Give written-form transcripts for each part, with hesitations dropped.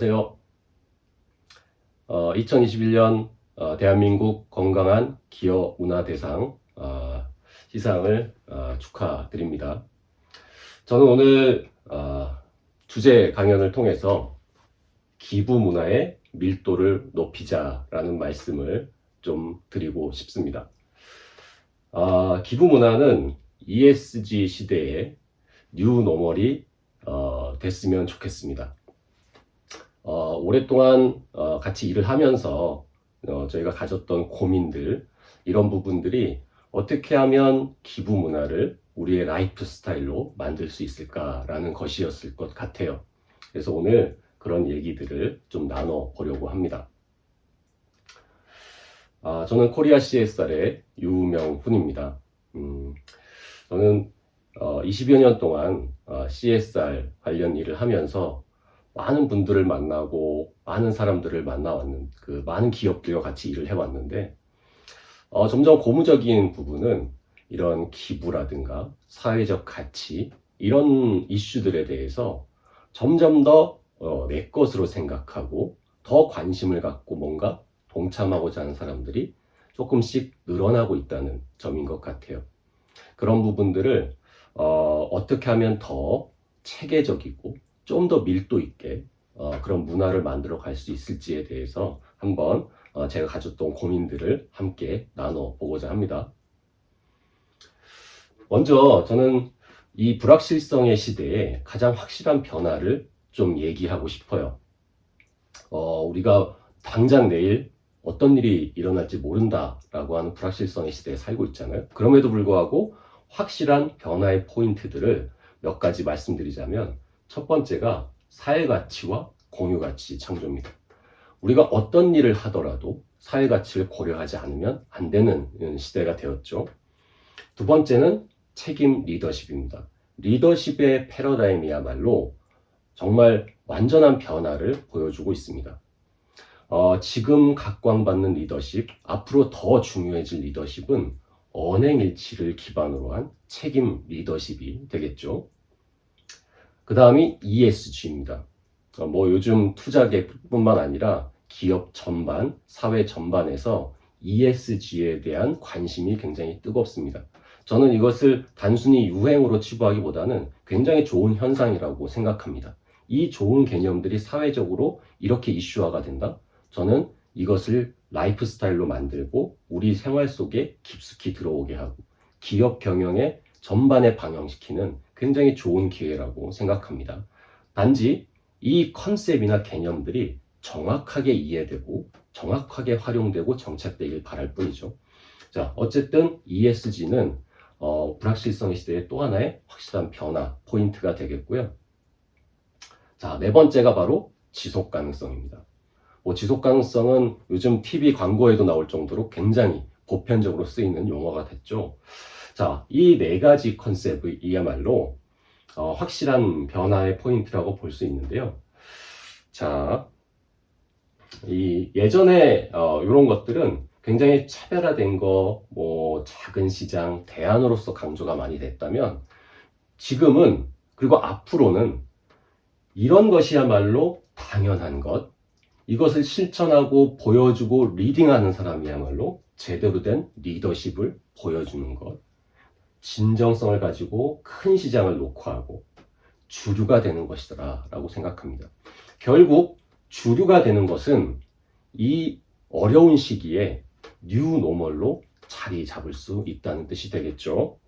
안녕하세요. 2021년 대한민국 건강한 기업 문화대상 시상을 축하드립니다. 저는 오늘 주제 강연을 통해서 기부 문화의 밀도를 높이자라는 말씀을 좀 드리고 싶습니다. 기부 문화는 ESG 시대에 뉴 노멀이 됐으면 좋겠습니다. 오랫동안 같이 일을 하면서 저희가 가졌던 고민들, 이런 부분들이 어떻게 하면 기부 문화를 우리의 라이프 스타일로 만들 수 있을까라는 것이었을 것 같아요. 그래서 오늘 그런 얘기들을 좀 나눠보려고 합니다. 저는 코리아 CSR의 유명훈입니다. 저는 20여 년 동안 CSR 관련 일을 하면서 많은 분들을 만나고 많은 사람들을 만나왔는 많은 기업들과 같이 일을 해왔는데 점점 고무적인 부분은 이런 기부라든가 사회적 가치 이런 이슈들에 대해서 점점 더 내 것으로 생각하고 더 관심을 갖고 뭔가 동참하고자 하는 사람들이 조금씩 늘어나고 있다는 점인 것 같아요. 그런 부분들을 어떻게 하면 더 체계적이고 좀 더 밀도 있게 그런 문화를 만들어 갈 수 있을지에 대해서 한번 제가 가졌던 고민들을 함께 나눠보고자 합니다. 먼저 저는 이 불확실성의 시대에 가장 확실한 변화를 좀 얘기하고 싶어요. 우리가 당장 내일 어떤 일이 일어날지 모른다라고 하는 불확실성의 시대에 살고 있잖아요. 그럼에도 불구하고 확실한 변화의 포인트들을 몇 가지 말씀드리자면, 첫 번째가 사회가치와 공유가치 창조입니다. 우리가 어떤 일을 하더라도 사회가치를 고려하지 않으면 안 되는 시대가 되었죠. 두 번째는 책임 리더십입니다. 리더십의 패러다임이야말로 정말 완전한 변화를 보여주고 있습니다. 지금 각광받는 리더십, 앞으로 더 중요해질 리더십은 언행일치를 기반으로 한 책임 리더십이 되겠죠. 그 다음이 ESG입니다. 요즘 투자계뿐만 아니라 기업 전반, 사회 전반에서 ESG에 대한 관심이 굉장히 뜨겁습니다. 저는 이것을 단순히 유행으로 치부하기보다는 굉장히 좋은 현상이라고 생각합니다. 이 좋은 개념들이 사회적으로 이렇게 이슈화가 된다? 저는 이것을 라이프 스타일로 만들고 우리 생활 속에 깊숙이 들어오게 하고 기업 경영의 전반에 방영시키는 굉장히 좋은 기회라고 생각합니다. 단지 이 컨셉이나 개념들이 정확하게 이해되고 정확하게 활용되고 정착되길 바랄 뿐이죠. 자, 어쨌든 ESG는 불확실성의 시대의 또 하나의 확실한 변화 포인트가 되겠고요. 자, 네 번째가 바로 지속 가능성입니다. 지속 가능성은 요즘 TV 광고에도 나올 정도로 굉장히 보편적으로 쓰이는 용어가 됐죠. 자, 이 네 가지 컨셉이야말로 확실한 변화의 포인트라고 볼 수 있는데요. 자, 예전에 이런 것들은 굉장히 차별화된 거, 작은 시장, 대안으로서 강조가 많이 됐다면, 지금은, 그리고 앞으로는 이런 것이야말로 당연한 것, 이것을 실천하고 보여주고 리딩하는 사람이야말로 제대로 된 리더십을 보여주는 것, 진정성을 가지고 큰 시장을 녹화하고 주류가 되는 것이더라 라고 생각합니다. 결국 주류가 되는 것은 이 어려운 시기에 뉴 노멀로 자리 잡을 수 있다는 뜻이 되겠죠.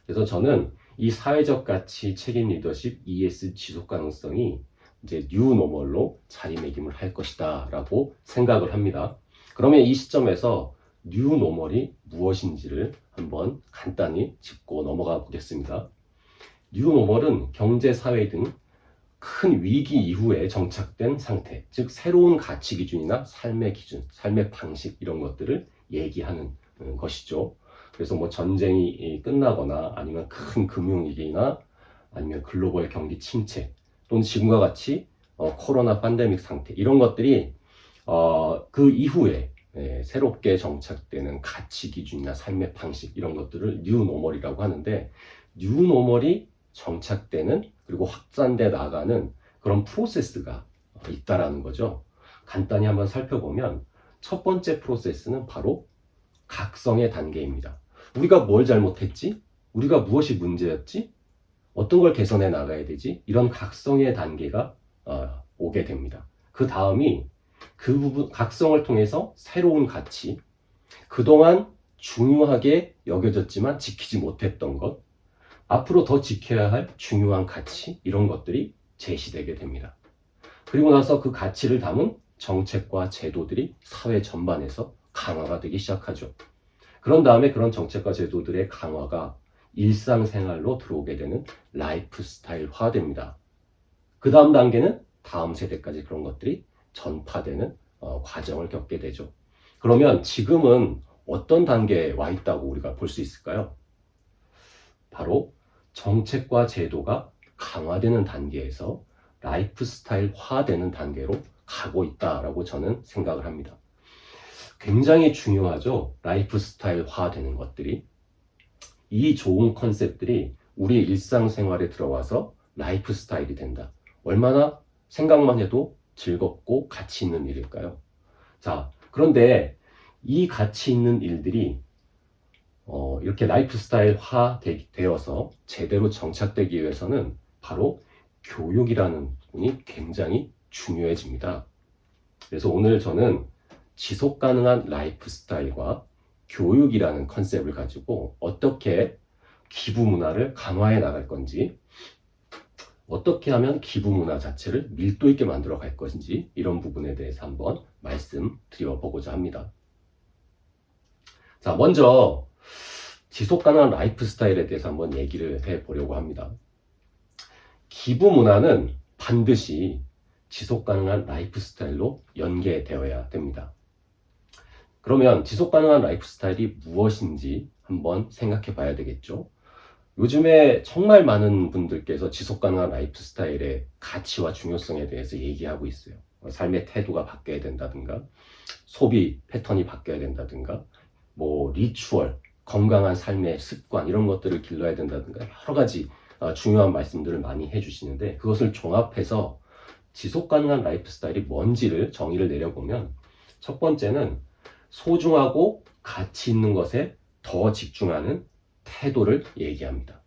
그래서 저는 이 사회적 가치, 책임 리더십, ES 지속 가능성이 이제 뉴 노멀로 자리매김을 할 것이다 라고 생각을 합니다. 그러면 이 시점에서 뉴 노멀이 무엇인지를 한번 간단히 짚고 넘어가 보겠습니다. 뉴 노멀은 경제, 사회 등 큰 위기 이후에 정착된 상태, 즉 새로운 가치 기준이나 삶의 기준, 삶의 방식 이런 것들을 얘기하는 것이죠. 그래서 전쟁이 끝나거나 아니면 큰 금융위기나 아니면 글로벌 경기 침체 또는 지금과 같이 코로나 팬데믹 상태 이런 것들이 그 이후에 새롭게 정착되는 가치 기준이나 삶의 방식 이런 것들을 뉴 노멀이라고 하는데, 뉴 노멀이 정착되는 그리고 확산돼 나가는 그런 프로세스가 있다라는 거죠. 간단히 한번 살펴보면 첫 번째 프로세스는 바로 각성의 단계입니다. 우리가 뭘 잘못했지? 우리가 무엇이 문제였지? 어떤 걸 개선해 나가야 되지? 이런 각성의 단계가 오게 됩니다. 그 다음이 그 부분, 각성을 통해서 새로운 가치, 그동안 중요하게 여겨졌지만 지키지 못했던 것, 앞으로 더 지켜야 할 중요한 가치, 이런 것들이 제시되게 됩니다. 그리고 나서 그 가치를 담은 정책과 제도들이 사회 전반에서 강화가 되기 시작하죠. 그런 다음에 그런 정책과 제도들의 강화가 일상생활로 들어오게 되는 라이프 스타일화됩니다. 그 다음 단계는 다음 세대까지 그런 것들이 전파되는 과정을 겪게 되죠. 그러면 지금은 어떤 단계에 와 있다고 우리가 볼 수 있을까요? 바로 정책과 제도가 강화되는 단계에서 라이프 스타일화되는 단계로 가고 있다라고 저는 생각을 합니다. 굉장히 중요하죠. 라이프 스타일화되는 것들이. 이 좋은 컨셉들이 우리 일상생활에 들어와서 라이프 스타일이 된다. 얼마나 생각만 해도 즐겁고 가치 있는 일일까요? 자, 그런데 이 가치 있는 일들이 이렇게 라이프 스타일화 되어서 제대로 정착되기 위해서는 바로 교육이라는 부분이 굉장히 중요해집니다. 그래서 오늘 저는 지속 가능한 라이프 스타일과 교육이라는 컨셉을 가지고 어떻게 기부 문화를 강화해 나갈 건지, 어떻게 하면 기부 문화 자체를 밀도 있게 만들어 갈 것인지, 이런 부분에 대해서 한번 말씀드려 보고자 합니다. 자, 먼저 지속 가능한 라이프 스타일에 대해서 한번 얘기를 해 보려고 합니다. 기부 문화는 반드시 지속 가능한 라이프 스타일로 연계되어야 됩니다. 그러면 지속 가능한 라이프 스타일이 무엇인지 한번 생각해 봐야 되겠죠. 요즘에 정말 많은 분들께서 지속 가능한 라이프 스타일의 가치와 중요성에 대해서 얘기하고 있어요. 삶의 태도가 바뀌어야 된다든가, 소비 패턴이 바뀌어야 된다든가, 리추얼, 건강한 삶의 습관, 이런 것들을 길러야 된다든가, 여러 가지 중요한 말씀들을 많이 해주시는데, 그것을 종합해서 지속 가능한 라이프 스타일이 뭔지를 정의를 내려보면, 첫 번째는 소중하고 가치 있는 것에 더 집중하는 태도를 얘기합니다.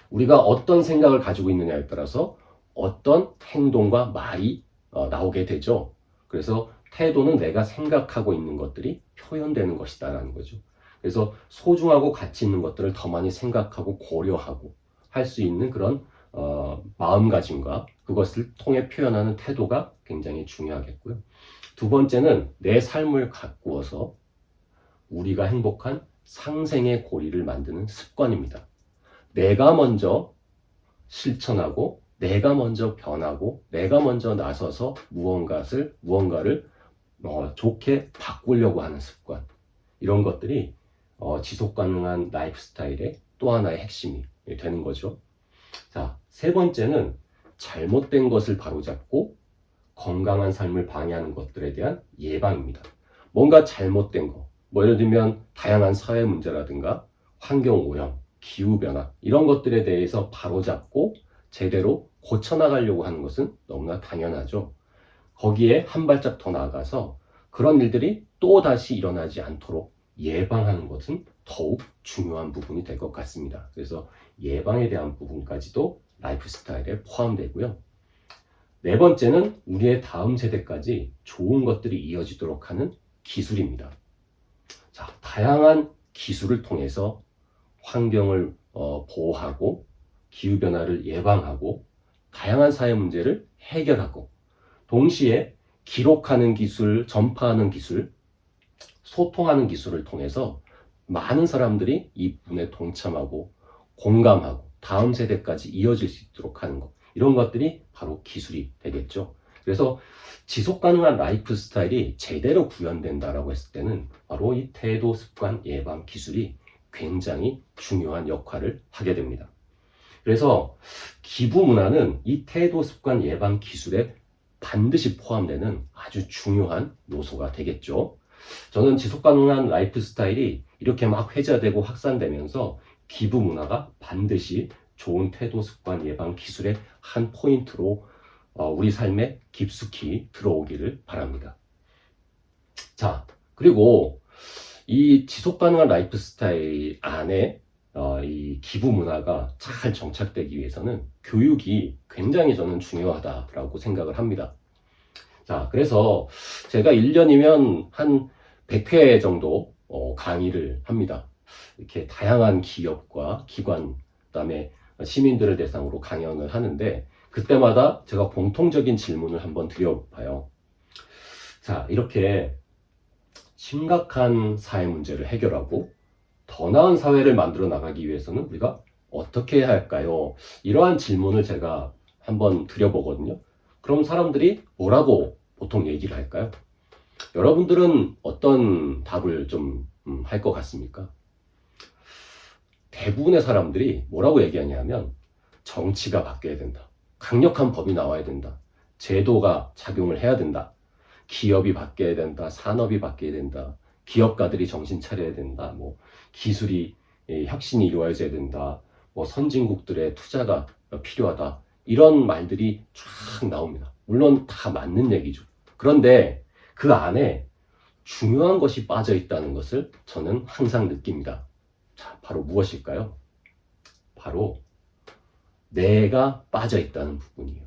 우리가 어떤 생각을 가지고 있느냐에 따라서 어떤 행동과 말이 나오게 되죠. 그래서 태도는 내가 생각하고 있는 것들이 표현되는 것이다라는 거죠. 그래서 소중하고 가치 있는 것들을 더 많이 생각하고 고려하고 할 수 있는 그런 마음가짐과 그것을 통해 표현하는 태도가 굉장히 중요하겠고요. 두 번째는 내 삶을 가꾸어서 우리가 행복한 상생의 고리를 만드는 습관입니다. 내가 먼저 실천하고, 내가 먼저 변하고, 내가 먼저 나서서 무언가를 좋게 바꾸려고 하는 습관. 이런 것들이 지속 가능한 라이프 스타일의 또 하나의 핵심이 되는 거죠. 자, 세 번째는 잘못된 것을 바로잡고 건강한 삶을 방해하는 것들에 대한 예방입니다. 뭔가 잘못된 거, 예를 들면 다양한 사회 문제라든가 환경오염, 기후변화, 이런 것들에 대해서 바로잡고 제대로 고쳐나가려고 하는 것은 너무나 당연하죠. 거기에 한 발짝 더 나아가서 그런 일들이 또다시 일어나지 않도록 예방하는 것은 더욱 중요한 부분이 될 것 같습니다. 그래서 예방에 대한 부분까지도 라이프 스타일에 포함되고요. 네 번째는 우리의 다음 세대까지 좋은 것들이 이어지도록 하는 기술입니다. 자, 다양한 기술을 통해서 환경을 보호하고 기후변화를 예방하고 다양한 사회 문제를 해결하고 동시에 기록하는 기술, 전파하는 기술, 소통하는 기술을 통해서 많은 사람들이 이 부분에 동참하고 공감하고 다음 세대까지 이어질 수 있도록 하는 것, 이런 것들이 바로 기술이 되겠죠. 그래서 지속 가능한 라이프 스타일이 제대로 구현된다라고 했을 때는 바로 이 태도, 습관, 예방, 기술이 굉장히 중요한 역할을 하게 됩니다. 그래서 기부 문화는 이 태도, 습관, 예방, 기술에 반드시 포함되는 아주 중요한 요소가 되겠죠. 저는 지속 가능한 라이프 스타일이 이렇게 막 회자되고 확산되면서 기부 문화가 반드시 좋은 태도, 습관, 예방, 기술의 한 포인트로 우리 삶에 깊숙이 들어오기를 바랍니다. 자, 그리고 이 지속 가능한 라이프 스타일 안에 이 기부 문화가 잘 정착되기 위해서는 교육이 굉장히 저는 중요하다라고 생각을 합니다. 자, 그래서 제가 1년이면 한 100회 정도 강의를 합니다. 이렇게 다양한 기업과 기관, 그다음에 시민들을 대상으로 강연을 하는데 그때마다 제가 공통적인 질문을 한번 드려봐요. 자, 이렇게 심각한 사회 문제를 해결하고 더 나은 사회를 만들어 나가기 위해서는 우리가 어떻게 해야 할까요? 이러한 질문을 제가 한번 드려보거든요. 그럼 사람들이 뭐라고 보통 얘기를 할까요? 여러분들은 어떤 답을 좀 할 것 같습니까? 대부분의 사람들이 뭐라고 얘기하냐면 정치가 바뀌어야 된다. 강력한 법이 나와야 된다. 제도가 작용을 해야 된다. 기업이 바뀌어야 된다. 산업이 바뀌어야 된다. 기업가들이 정신 차려야 된다. 뭐 기술이 혁신이 이루어져야 된다. 뭐 선진국들의 투자가 필요하다. 이런 말들이 쫙 나옵니다. 물론 다 맞는 얘기죠. 그런데 그 안에 중요한 것이 빠져 있다는 것을 저는 항상 느낍니다. 자, 바로 무엇일까요? 바로 내가 빠져 있다는 부분이에요.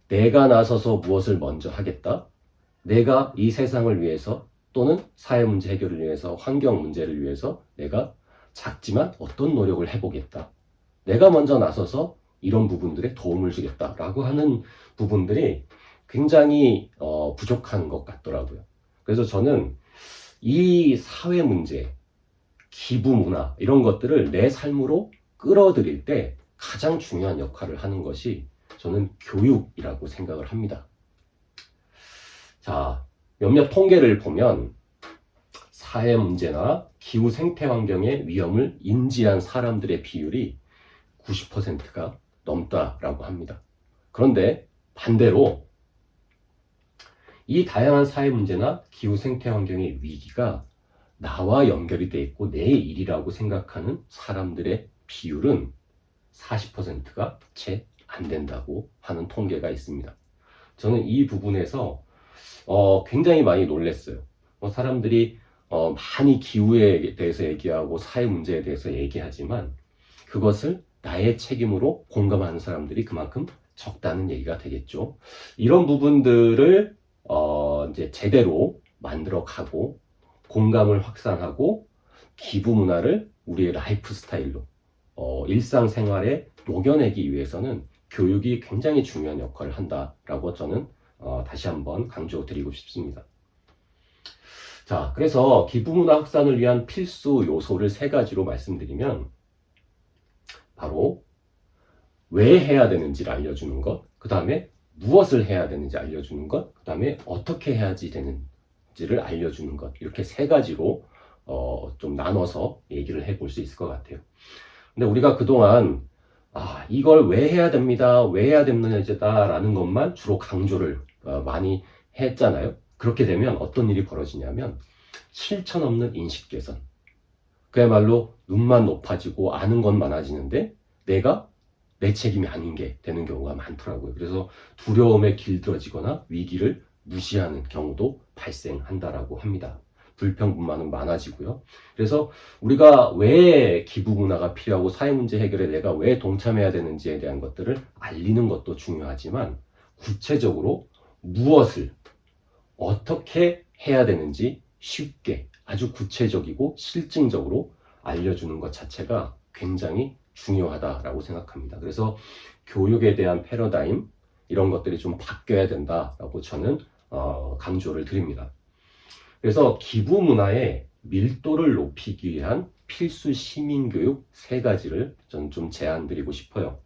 내가 나서서 무엇을 먼저 하겠다? 내가 이 세상을 위해서 또는 사회 문제 해결을 위해서 환경 문제를 위해서 내가 작지만 어떤 노력을 해보겠다. 내가 먼저 나서서 이런 부분들에 도움을 주겠다라고 하는 부분들이 굉장히 부족한 것 같더라고요. 그래서 저는 이 사회 문제, 기부 문화 이런 것들을 내 삶으로 끌어들일 때 가장 중요한 역할을 하는 것이 저는 교육이라고 생각을 합니다. 자, 몇몇 통계를 보면 사회 문제나 기후 생태 환경의 위험을 인지한 사람들의 비율이 90%가 넘다라고 합니다. 그런데 반대로 이 다양한 사회 문제나 기후 생태 환경의 위기가 나와 연결이 돼 있고 내 일이라고 생각하는 사람들의 비율은 40%가 채 안 된다고 하는 통계가 있습니다. 저는 이 부분에서 굉장히 많이 놀랐어요. 사람들이 많이 기후에 대해서 얘기하고 사회 문제에 대해서 얘기하지만 그것을 나의 책임으로 공감하는 사람들이 그만큼 적다는 얘기가 되겠죠. 이런 부분들을 이제 제대로 만들어 가고 공감을 확산하고 기부 문화를 우리의 라이프 스타일로 일상생활에 녹여내기 위해서는 교육이 굉장히 중요한 역할을 한다라고 저는 다시 한번 강조드리고 싶습니다. 자, 그래서 기부 문화 확산을 위한 필수 요소를 3가지로 말씀드리면 바로 왜 해야 되는지를 알려주는 것, 그 다음에 무엇을 해야 되는지 알려주는 것, 그 다음에 어떻게 해야지 되는지를 알려주는 것, 이렇게 3가지로 좀 나눠서 얘기를 해볼 수 있을 것 같아요. 근데 우리가 그동안 이걸 왜 해야 됩니다, 왜 해야 됩니다라는 것만 주로 강조를 많이 했잖아요. 그렇게 되면 어떤 일이 벌어지냐면 실천 없는 인식 개선, 그야말로 눈만 높아지고 아는 건 많아지는데 내가 내 책임이 아닌 게 되는 경우가 많더라고요. 그래서 두려움에 길들어지거나 위기를 무시하는 경우도 발생한다라고 합니다. 불평분만은 많아지고요. 그래서 우리가 왜 기부 문화가 필요하고 사회 문제 해결에 내가 왜 동참해야 되는지에 대한 것들을 알리는 것도 중요하지만 구체적으로 무엇을 어떻게 해야 되는지 쉽게 아주 구체적이고 실증적으로 알려주는 것 자체가 굉장히 중요하다라고 생각합니다. 그래서 교육에 대한 패러다임 이런 것들이 좀 바뀌어야 된다라고 저는 강조를 드립니다. 그래서 기부 문화의 밀도를 높이기 위한 필수 시민교육 3가지를 저는 좀 제안드리고 싶어요.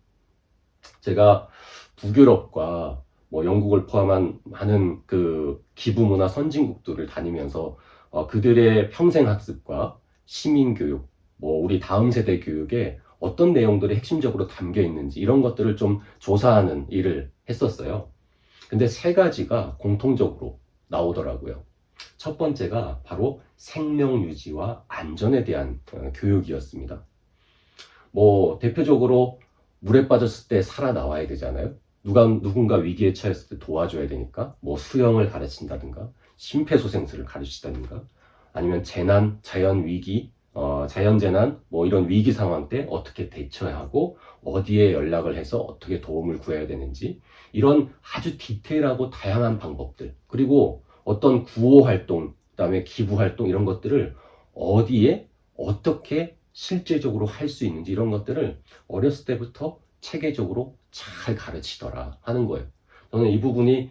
제가 북유럽과 영국을 포함한 많은 그 기부 문화 선진국들을 다니면서 그들의 평생 학습과 시민교육, 우리 다음 세대 교육에 어떤 내용들이 핵심적으로 담겨 있는지 이런 것들을 좀 조사하는 일을 했었어요. 근데 3가지가 공통적으로 나오더라고요. 첫 번째가 바로 생명 유지와 안전에 대한 교육이었습니다. 대표적으로 물에 빠졌을 때 살아나와야 되잖아요. 누군가 위기에 처했을 때 도와줘야 되니까 뭐 수영을 가르친다든가 심폐소생술을 가르치다든가 아니면 재난, 자연 위기, 자연재난 뭐 이런 위기 상황 때 어떻게 대처해야 하고 어디에 연락을 해서 어떻게 도움을 구해야 되는지 이런 아주 디테일하고 다양한 방법들 그리고 어떤 구호 활동, 그다음에 기부 활동 이런 것들을 어디에 어떻게 실제적으로 할 수 있는지 이런 것들을 어렸을 때부터 체계적으로 잘 가르치더라 하는 거예요. 저는 이 부분이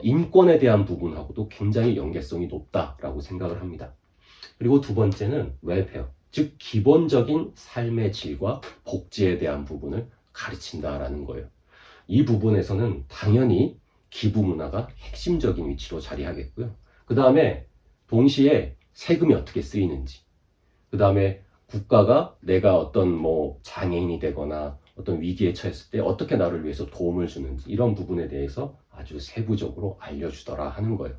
인권에 대한 부분하고도 굉장히 연계성이 높다라고 생각을 합니다. 그리고 두 번째는 웰페어, 즉 기본적인 삶의 질과 복지에 대한 부분을 가르친다라는 거예요. 이 부분에서는 당연히 기부 문화가 핵심적인 위치로 자리하겠고요. 그 다음에 동시에 세금이 어떻게 쓰이는지, 그 다음에 국가가 내가 어떤 뭐 장애인이 되거나 어떤 위기에 처했을 때 어떻게 나를 위해서 도움을 주는지 이런 부분에 대해서 아주 세부적으로 알려주더라 하는 거예요.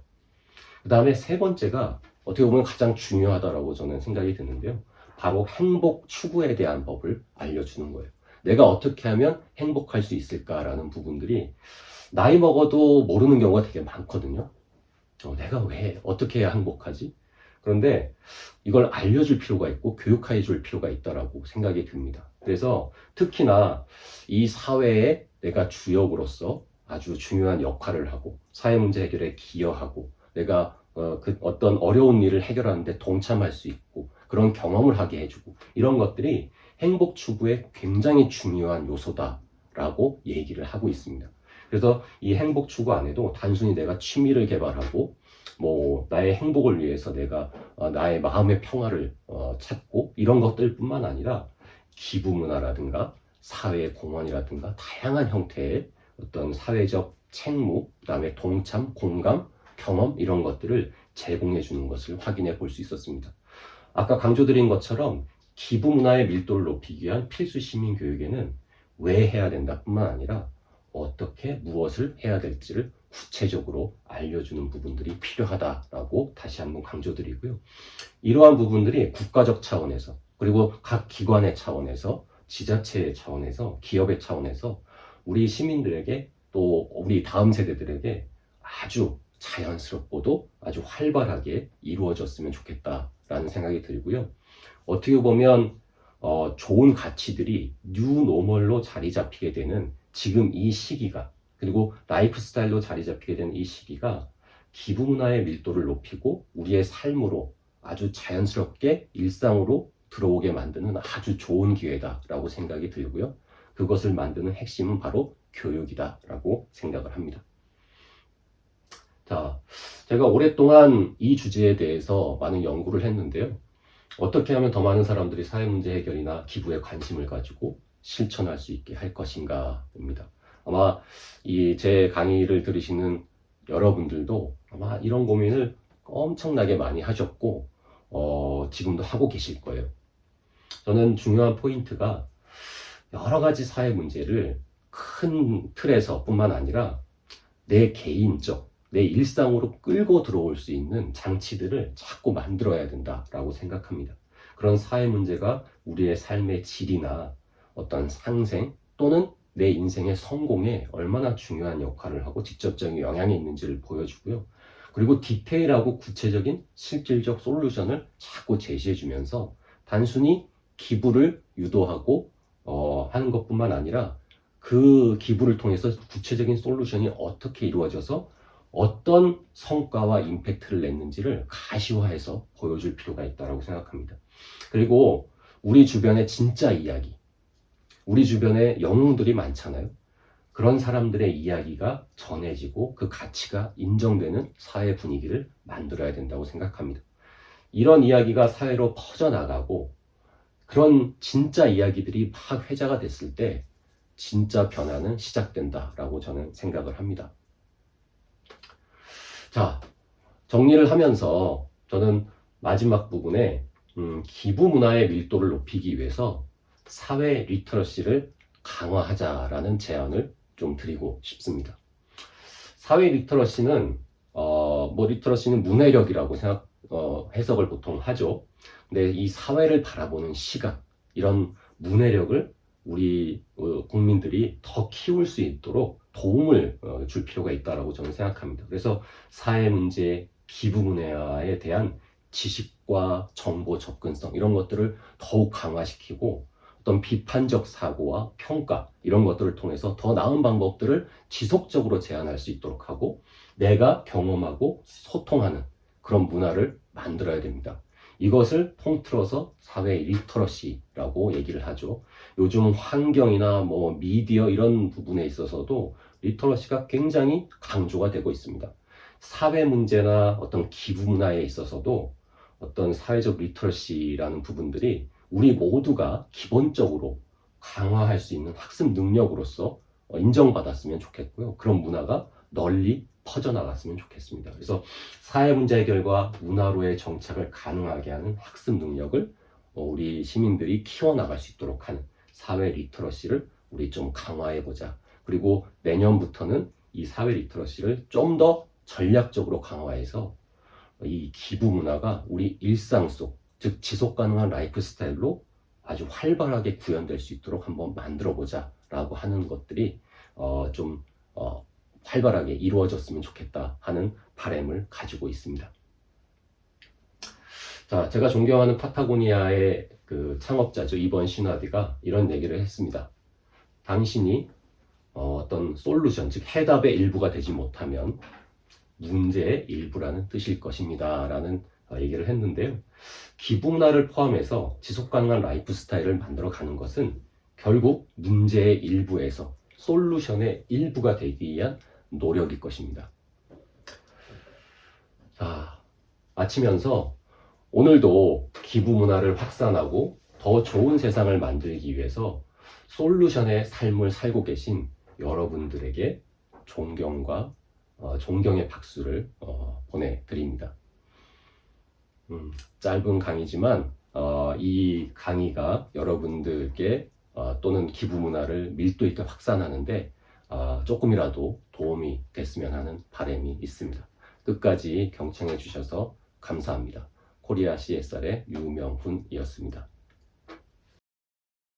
그 다음에 세 번째가 어떻게 보면 가장 중요하다라고 저는 생각이 드는데요. 바로 행복 추구에 대한 법을 알려주는 거예요. 내가 어떻게 하면 행복할 수 있을까라는 부분들이 나이 먹어도 모르는 경우가 되게 많거든요. 내가 왜 어떻게 해야 행복하지? 그런데 이걸 알려줄 필요가 있고 교육해 줄 필요가 있다라고 생각이 듭니다. 그래서 특히나 이 사회에 내가 주역으로서 아주 중요한 역할을 하고 사회 문제 해결에 기여하고 내가 어떤 어려운 일을 해결하는데 동참할 수 있고 그런 경험을 하게 해주고 이런 것들이 행복 추구에 굉장히 중요한 요소다라고 얘기를 하고 있습니다. 그래서 이 행복 추구 안에도 단순히 내가 취미를 개발하고 뭐 나의 행복을 위해서 내가 나의 마음의 평화를 찾고 이런 것들뿐만 아니라 기부 문화라든가 사회 공헌이라든가 다양한 형태의 어떤 사회적 책무, 그다음에 동참, 공감, 경험 이런 것들을 제공해 주는 것을 확인해 볼 수 있었습니다. 아까 강조드린 것처럼 기부 문화의 밀도를 높이기 위한 필수 시민 교육에는 왜 해야 된다뿐만 아니라 어떻게 무엇을 해야 될지를 구체적으로 알려주는 부분들이 필요하다라고 다시 한번 강조드리고요. 이러한 부분들이 국가적 차원에서 그리고 각 기관의 차원에서 지자체의 차원에서 기업의 차원에서 우리 시민들에게 또 우리 다음 세대들에게 아주 자연스럽고도 아주 활발하게 이루어졌으면 좋겠다라는 생각이 들고요. 어떻게 보면 좋은 가치들이 뉴노멀로 자리 잡히게 되는 지금 이 시기가 그리고 라이프 스타일로 자리 잡히게 되는 이 시기가 기부 문화의 밀도를 높이고 우리의 삶으로 아주 자연스럽게 일상으로 들어오게 만드는 아주 좋은 기회다라고 생각이 들고요. 그것을 만드는 핵심은 바로 교육이다라고 생각을 합니다. 자, 제가 오랫동안 이 주제에 대해서 많은 연구를 했는데요. 어떻게 하면 더 많은 사람들이 사회 문제 해결이나 기부에 관심을 가지고 실천할 수 있게 할 것인가입니다. 아마 이 제 강의를 들으시는 여러분들도 아마 이런 고민을 엄청나게 많이 하셨고, 지금도 하고 계실 거예요. 저는 중요한 포인트가 여러 가지 사회 문제를 큰 틀에서 뿐만 아니라 내 개인적, 내 일상으로 끌고 들어올 수 있는 장치들을 자꾸 만들어야 된다라고 생각합니다. 그런 사회 문제가 우리의 삶의 질이나 어떤 상생 또는 내 인생의 성공에 얼마나 중요한 역할을 하고 직접적인 영향이 있는지를 보여주고요. 그리고 디테일하고 구체적인 실질적 솔루션을 자꾸 제시해주면서 단순히 기부를 유도하고 하는 것뿐만 아니라 그 기부를 통해서 구체적인 솔루션이 어떻게 이루어져서 어떤 성과와 임팩트를 냈는지를 가시화해서 보여줄 필요가 있다고 생각합니다. 그리고 우리 주변의 진짜 이야기, 우리 주변에 영웅들이 많잖아요. 그런 사람들의 이야기가 전해지고 그 가치가 인정되는 사회 분위기를 만들어야 된다고 생각합니다. 이런 이야기가 사회로 퍼져나가고 그런 진짜 이야기들이 막 회자가 됐을 때 진짜 변화는 시작된다라고 저는 생각을 합니다. 자, 정리를 하면서 저는 마지막 부분에 기부 문화의 밀도를 높이기 위해서 사회 리터러시를 강화하자라는 제안을 좀 드리고 싶습니다. 사회 리터러시는 리터러시는 문해력이라고 해석을 보통 하죠. 근데 이 사회를 바라보는 시각, 이런 문해력을 우리 국민들이 더 키울 수 있도록 도움을 줄 필요가 있다라고 저는 생각합니다. 그래서 사회 문제, 기부 문화에 대한 지식과 정보 접근성 이런 것들을 더욱 강화시키고 어떤 비판적 사고와 평가 이런 것들을 통해서 더 나은 방법들을 지속적으로 제안할 수 있도록 하고 내가 경험하고 소통하는 그런 문화를 만들어야 됩니다. 이것을 통틀어서 사회 리터러시라고 얘기를 하죠. 요즘 환경이나 뭐 미디어 이런 부분에 있어서도 리터러시가 굉장히 강조가 되고 있습니다. 사회 문제나 어떤 기부 문화에 있어서도 어떤 사회적 리터러시라는 부분들이 우리 모두가 기본적으로 강화할 수 있는 학습 능력으로서 인정받았으면 좋겠고요. 그런 문화가 널리 퍼져나갔으면 좋겠습니다. 그래서 사회 문제 해결과 문화로의 정착을 가능하게 하는 학습 능력을 우리 시민들이 키워나갈 수 있도록 하는 사회 리터러시를 우리 좀 강화해보자. 그리고 내년부터는 이 사회 리터러시를 좀 더 전략적으로 강화해서 이 기부 문화가 우리 일상 속, 즉 지속 가능한 라이프 스타일로 아주 활발하게 구현될 수 있도록 한번 만들어 보자 라고 하는 것들이 좀 활발하게 이루어졌으면 좋겠다 하는 바람을 가지고 있습니다. 자, 제가 존경하는 파타고니아의 그 창업자죠. 이번 시나디가 이런 얘기를 했습니다. 당신이 어떤 솔루션, 즉 해답의 일부가 되지 못하면 문제의 일부라는 뜻일 것입니다. 라는 얘기를 했는데요. 기부 문화를 포함해서 지속 가능한 라이프 스타일을 만들어 가는 것은 결국 문제의 일부에서 솔루션의 일부가 되기 위한 노력일 것입니다. 자, 마치면서 오늘도 기부 문화를 확산하고 더 좋은 세상을 만들기 위해서 솔루션의 삶을 살고 계신 여러분들에게 존경과 존경의 박수를 보내드립니다. 짧은 강의지만 이 강의가 여러분들께 또는 기부 문화를 밀도 있게 확산하는데 조금이라도 도움이 됐으면 하는 바람이 있습니다. 끝까지 경청해 주셔서 감사합니다. 코리아 CSR의 유명훈이었습니다.